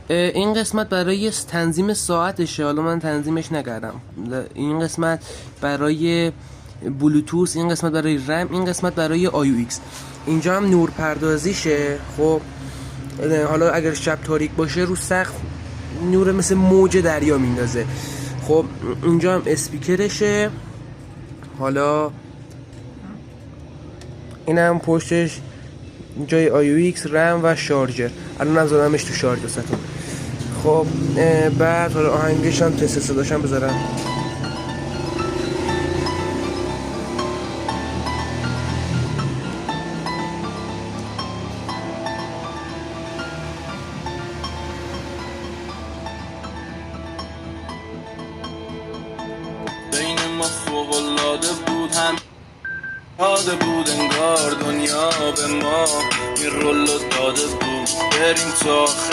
این قسمت برای تنظیم ساعتشه، حالا من تنظیمش نکردم. این قسمت برای بلوتوث، این قسمت برای رم، این قسمت برای iOX. اینجا هم نور پردازیشه. خب حالا اگر شب تاریک باشه رو سقف نور مثل موج دریا میندازه. خب اینجا هم اسپیکرشه. حالا این هم پشتش جای iOX، رم و شارژر. الان هم زدمش تو شارژ واسهتون. خب بعد حالا آهنگش هم تست صداش هم بذارم. بین ما فوق‌العاده بود، هم داده بود انگار دنیا به ما این رولو داده بود، بریم تا آخر.